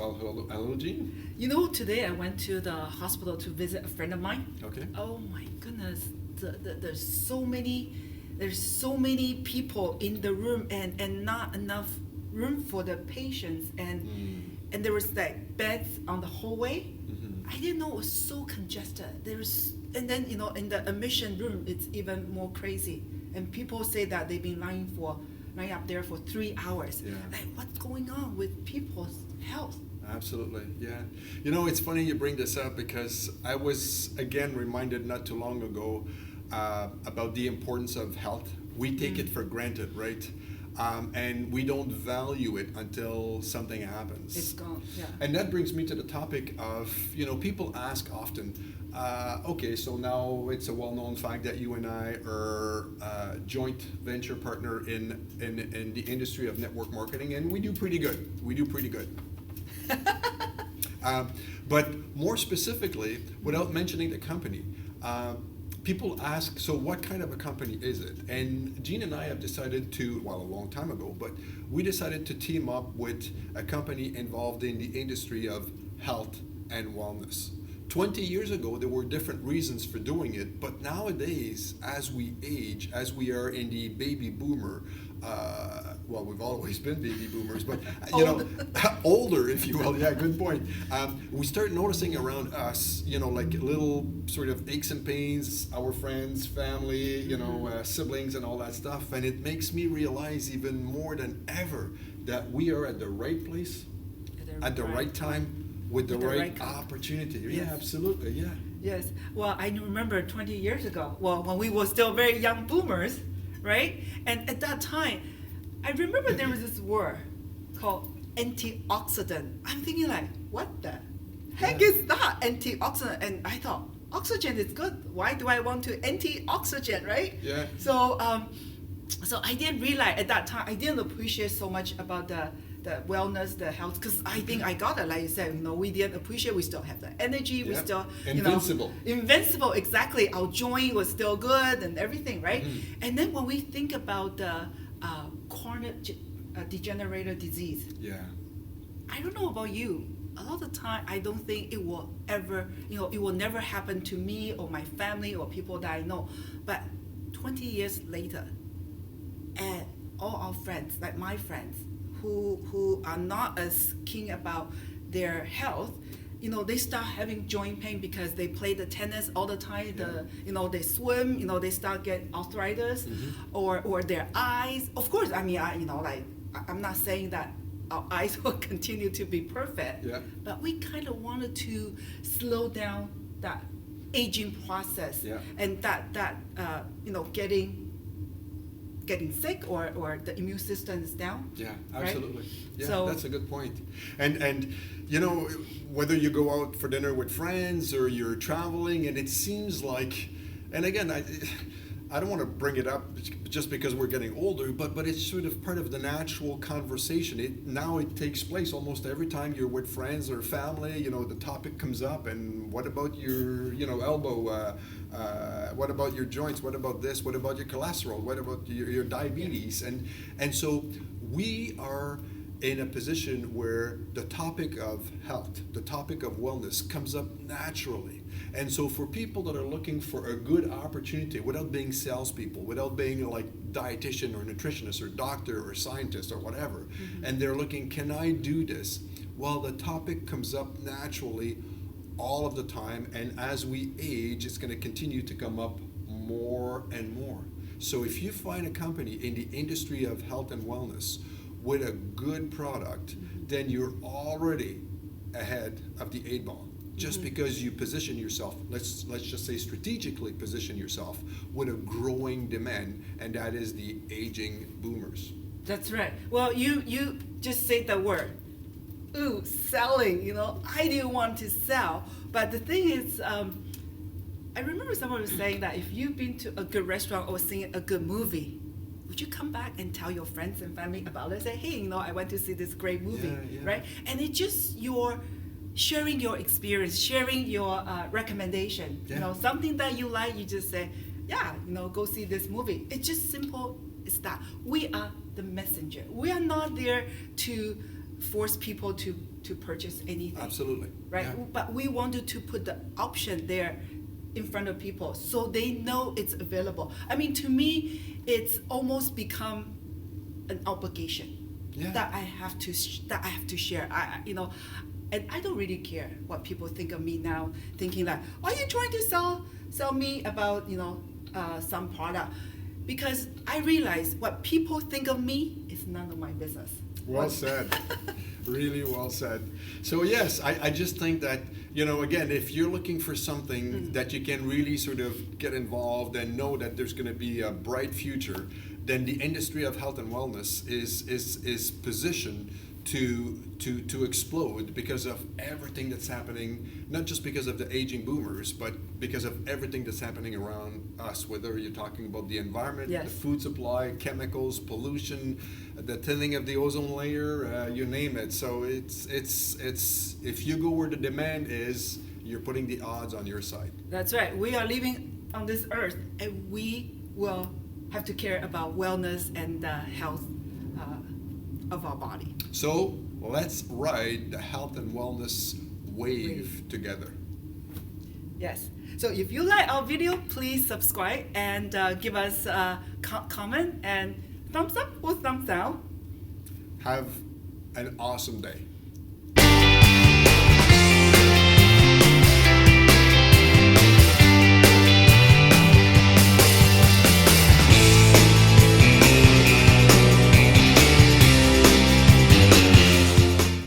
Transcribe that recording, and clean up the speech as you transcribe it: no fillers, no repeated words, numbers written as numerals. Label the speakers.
Speaker 1: Well, hello, Jean.
Speaker 2: You know, today I went to the hospital to visit a friend of mine.
Speaker 1: Okay.
Speaker 2: Oh my goodness, there's so many people in the room and not enough room for the patients and there was like beds on the hallway.
Speaker 1: Mm-hmm.
Speaker 2: I didn't know it was so congested. And then in the admission room it's even more crazy. And people say that they've been lying up there for 3 hours.
Speaker 1: Yeah.
Speaker 2: Like what's going on with people's health?
Speaker 1: Absolutely, yeah. You know, it's funny you bring this up because I was again reminded not too long ago about the importance of health. We take it for granted, right? And we don't value it until something happens.
Speaker 2: It's gone, yeah.
Speaker 1: And that brings me to the topic of, people ask often, okay, so now it's a well-known fact that you and I are a joint venture partner in the industry of network marketing, and we do pretty good. But more specifically, without mentioning the company, people ask, so what kind of a company is it? And Jean and I have decided to, well, a long time ago, but we decided to team up with a company involved in the industry of health and wellness. 20 years ago, there were different reasons for doing it, but nowadays, as we age, as we are in the baby boomer, well, we've always been baby boomers, but older, if you will. Yeah, good point. We start noticing around us, like little sort of aches and pains, our friends, family, siblings, and all that stuff, and it makes me realize even more than ever that we are at the right place, at the right time, with the right opportunity.
Speaker 2: Yes.
Speaker 1: Yeah, absolutely. Yeah.
Speaker 2: Yes. Well, I remember 20 years ago, when we were still very young boomers, right? And at that time, I remember there was this word called antioxidant. I'm thinking like, what the heck is that, antioxidant? And I thought, oxygen is good. Why do I want to anti-oxygen, right?
Speaker 1: Yeah.
Speaker 2: So I didn't realize at that time, I didn't appreciate so much about the wellness, the health, because I think I got it, like you said, we didn't appreciate, we still have the energy, we still, invincible, exactly. Our joint was still good and everything, right?
Speaker 1: Mm-hmm.
Speaker 2: And then when we think about the chronic degenerative disease,
Speaker 1: Yeah.
Speaker 2: I don't know about you, a lot of the time I don't think it will ever, it will never happen to me or my family or people that I know. But 20 years later, and all our friends, like my friends, who are not as keen about their health, they start having joint pain because they play the tennis all the time. They swim. They start get arthritis, or their eyes. Of course, I mean, I'm not saying that our eyes will continue to be perfect.
Speaker 1: Yeah.
Speaker 2: But we kind of wanted to slow down that aging process, and that getting sick or the immune system is down.
Speaker 1: Yeah, absolutely.
Speaker 2: Right?
Speaker 1: Yeah,
Speaker 2: so,
Speaker 1: that's a good point. And whether you go out for dinner with friends or you're traveling, and it seems like, and again, I don't want to bring it up just because we're getting older, but it's sort of part of the natural conversation. Now it takes place almost every time you're with friends or family. The topic comes up, and what about your elbow? What about your joints? What about this? What about your cholesterol? What about your diabetes? And so we are in a position where the topic of health, the topic of wellness comes up naturally. And so for people that are looking for a good opportunity without being salespeople, without being like dietitian or nutritionist or doctor or scientist or whatever, and they're looking, can I do this? Well, the topic comes up naturally all of the time, and as we age, it's going to continue to come up more and more. So if you find a company in the industry of health and wellness with a good product, then you're already ahead of the 8 ball. Just because you position yourself, let's just say strategically position yourself with a growing demand, and that is the aging boomers.
Speaker 2: That's right. Well, you just say the word. Ooh, selling, I didn't want to sell. But the thing is, I remember someone was saying that if you've been to a good restaurant or seen a good movie, would you come back and tell your friends and family about it? Say, hey, I went to see this great movie, right? And it's just your sharing your experience, sharing your recommendation. Something that you like, you just say, go see this movie. It's just simple as that. We are the messenger. We are not there to force people to purchase anything.
Speaker 1: Absolutely.
Speaker 2: Right?
Speaker 1: Yeah.
Speaker 2: But we wanted to put the option there in front of people so they know it's available. I mean, to me, it's almost become an obligation
Speaker 1: Yeah.
Speaker 2: that I have to share. And I don't really care what people think of me now, thinking like, are you trying to sell me about some product? Because I realize what people think of me is none of my business.
Speaker 1: Well said. Really well said. So yes, I just think that, again, if you're looking for something that you can really sort of get involved and know that there's going to be a bright future, then the industry of health and wellness is positioned to explode because of everything that's happening, not just because of the aging boomers, but because of everything that's happening around us, whether you're talking about the environment,
Speaker 2: Yes.
Speaker 1: the food supply, chemicals, pollution, the thinning of the ozone layer, you name it. So it's if you go where the demand is, you're putting the odds on your side.
Speaker 2: That's right. We are living on this earth, and we will have to care about wellness and the health of our body.
Speaker 1: So let's ride the health and wellness wave together.
Speaker 2: Yes. So if you like our video, please subscribe and give us a comment and thumbs up or thumbs down.
Speaker 1: Have an awesome day.